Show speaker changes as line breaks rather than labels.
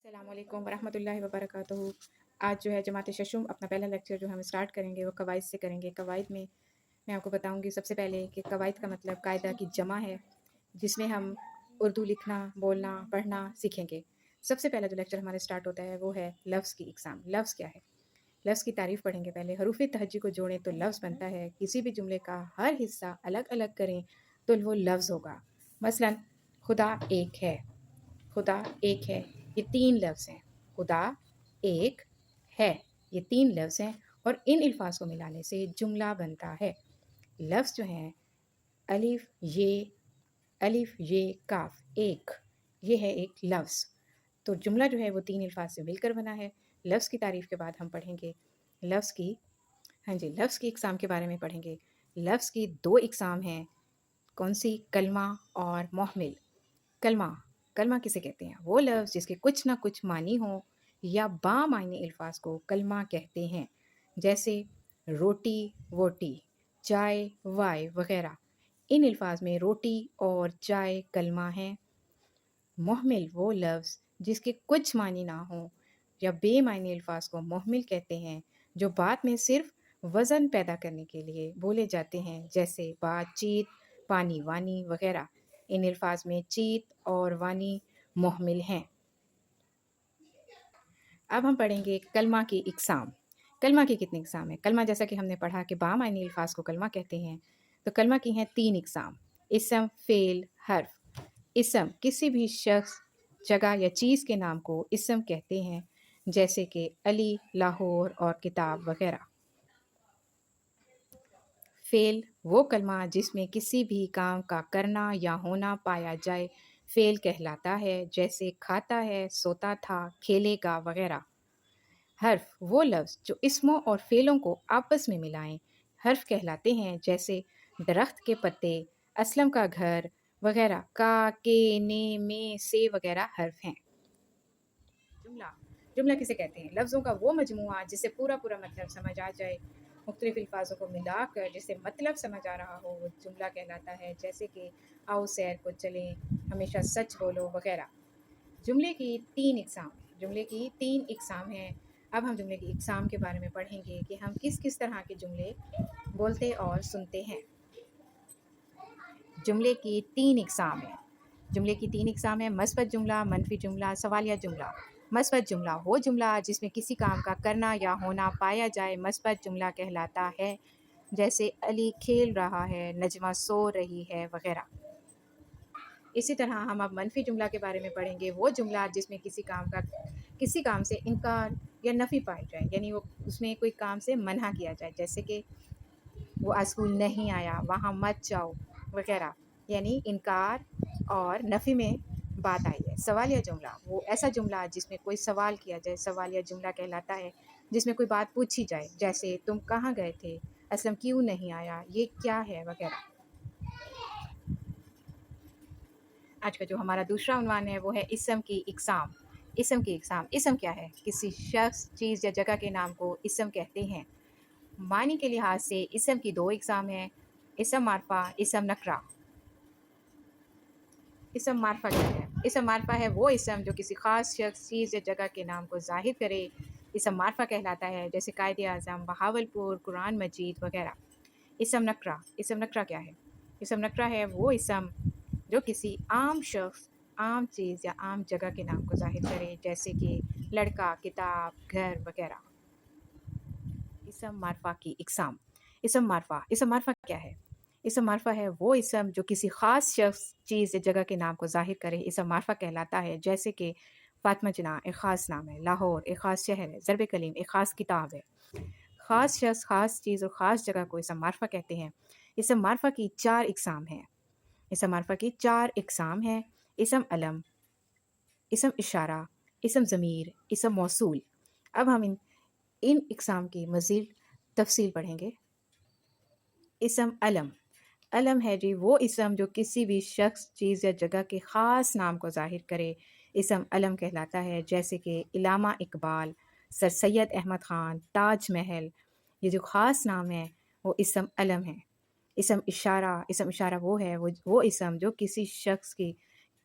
السلام علیکم ورحمۃ اللہ وبرکاتہ۔ آج جو ہے جماعت ششم اپنا پہلا لیکچر جو ہم اسٹارٹ کریں گے وہ قواعد سے کریں گے۔ قواعد میں آپ کو بتاؤں گی سب سے پہلے کہ قواعد کا مطلب قاعدہ کی جمع ہے، جس میں ہم اردو لکھنا، بولنا، پڑھنا سیکھیں گے۔ سب سے پہلا جو لیکچر ہمارا اسٹارٹ ہوتا ہے وہ ہے لفظ کی اقسام۔ لفظ کیا ہے؟ لفظ کی تعریف پڑھیں گے پہلے۔ حروف تہجی کو جوڑیں تو لفظ بنتا ہے۔ کسی بھی جملے کا ہر حصہ الگ الگ کریں تو وہ لفظ ہوگا۔ مثلا خدا ایک ہے، خدا ایک ہے، یہ 3 لفظ ہیں۔ خدا ایک ہے، یہ 3 لفظ ہیں، اور ان الفاظ کو ملانے سے جملہ بنتا ہے۔ لفظ جو ہیں الف یہ کاف ایک، یہ ہے ایک لفظ۔ تو جملہ جو ہے وہ 3 الفاظ سے مل کر بنا ہے۔ لفظ کی تعریف کے بعد ہم پڑھیں گے لفظ کی اقسام کے بارے میں پڑھیں گے۔ لفظ کی 2 اقسام ہیں، کون سی؟ کلمہ اور محمل۔ کلمہ کسے کہتے ہیں؟ وہ لفظ جس کے کچھ نہ کچھ معنی ہوں یا بامعنی الفاظ کو کلمہ کہتے ہیں، جیسے روٹی، ووٹی، چائے، وائے وغیرہ۔ ان الفاظ میں روٹی اور چائے کلمہ ہیں۔ محمل وہ لفظ جس کے کچھ معنی نہ ہوں یا بے معنی الفاظ کو محمل کہتے ہیں، جو بات میں صرف وزن پیدا کرنے کے لیے بولے جاتے ہیں، جیسے بات چیت، پانی وانی وغیرہ۔ ان الفاظ میں چیت اور وانی محمل ہیں۔ اب ہم پڑھیں گے کلمہ کی اقسام۔ کلمہ کی کتنی اقسام ہیں؟ کلمہ جیسا کہ ہم نے پڑھا کہ بامعنی الفاظ کو کلمہ کہتے ہیں، تو کلمہ کی ہیں 3 اقسام: اسم، فعل، حرف۔ اسم کسی بھی شخص، جگہ یا چیز کے نام کو اسم کہتے ہیں، جیسے کہ علی، لاہور اور کتاب وغیرہ۔ فعل وہ کلمہ جس میں کسی بھی کام کا کرنا یا ہونا پایا جائے فعل کہلاتا ہے، جیسے کھاتا ہے، سوتا تھا، کھیلے گا وغیرہ۔ حرف وہ لفظ جو اسموں اور فعلوں کو آپس میں ملائیں حرف کہلاتے ہیں، جیسے درخت کے پتے، اسلم کا گھر وغیرہ۔ کا، کے، نے، میں، سے وغیرہ حرف ہیں۔ جملہ کسے کہتے ہیں؟ لفظوں کا وہ مجموعہ جس سے پورا مطلب سمجھ آ جائے۔ مختلف الفاظوں کو ملا کر جس سے مطلب سمجھ آ رہا ہو وہ جملہ کہلاتا ہے، جیسے کہ آؤ سیر کو چلیں، ہمیشہ سچ بولو وغیرہ۔ جملے کی 3 اقسام ہیں۔ اب ہم جملے کی اقسام کے بارے میں پڑھیں گے کہ ہم کس طرح کے جملے بولتے اور سنتے ہیں۔ جملے کی 3 اقسام ہیں: مثبت جملہ، منفی جملہ، سوالیہ جملہ۔ مثبت جملہ وہ جملہ جس میں کسی کام کا کرنا یا ہونا پایا جائے مثبت جملہ کہلاتا ہے، جیسے علی کھیل رہا ہے، نجمہ سو رہی ہے وغیرہ۔ اسی طرح ہم اب منفی جملہ کے بارے میں پڑھیں گے۔ وہ جملہ جس میں کسی کام سے انکار یا نفی پائی جائے، یعنی اس میں کوئی کام سے منع کیا جائے، جیسے کہ وہ اسکول نہیں آیا، وہاں مت جاؤ وغیرہ، یعنی انکار اور نفی میں بات آئی ہے۔ سوالیہ جملہ وہ ایسا جملہ جس میں کوئی سوال کیا جائے سوالیہ جملہ کہلاتا ہے، جس میں کوئی بات پوچھی جائے، جیسے تم کہاں گئے تھے، اسلم کیوں نہیں آیا، یہ کیا ہے وغیرہ۔ آج کا جو ہمارا دوسرا عنوان ہے وہ ہے اسم کی اقسام۔ اسم کیا ہے؟ کسی شخص، چیز یا جگہ کے نام کو اسم کہتے ہیں۔ معنی کے لحاظ سے اسم کی 2 اقسام ہیں: اسم معرفہ، اسم نکرہ۔ اسم معرفہ کیا ہے؟ اسم معرفہ ہے وہ اسم جو کسی خاص شخص، چیز یا جگہ کے نام کو ظاہر کرے، اسم معرفہ کہلاتا ہے، جیسے قائد اعظم، بہاولپور، قرآن مجید وغیرہ۔ اسم نکرہ کیا ہے؟ اسم نکرہ ہے وہ اسم جو کسی عام شخص، عام چیز یا عام جگہ کے نام کو ظاہر کرے، جیسے کہ لڑکا، کتاب، گھر وغیرہ۔ اسم معرفہ کی اقسام۔ اسم معرفہ کیا ہے؟ اسم معرفہ ہے وہ اسم جو کسی خاص شخص، چیز یا جگہ کے نام کو ظاہر کرے، اسم معرفہ کہلاتا ہے، جیسے کہ فاطمہ جناح ایک خاص نام ہے، لاہور ایک خاص شہر ہے، ضرب کلیم ایک خاص کتاب ہے۔ خاص شخص، خاص چیز اور خاص جگہ کو اسم معرفہ کہتے ہیں۔ اسم معرفہ کی 4 اقسام ہیں۔ اسم علم، اسم اشارہ، اسم ضمیر، اسم موصول۔ اب ہم ان اقسام کی مزید تفصیل پڑھیں گے۔ اسم علم ہے جی وہ اسم جو کسی بھی شخص، چیز یا جگہ کے خاص نام کو ظاہر کرے، اسم علم کہلاتا ہے، جیسے کہ علامہ اقبال، سر سید احمد خان، تاج محل۔ یہ جو خاص نام ہے وہ اسم علم ہے۔ اسم اشارہ وہ ہے وہ اسم جو کسی شخص کی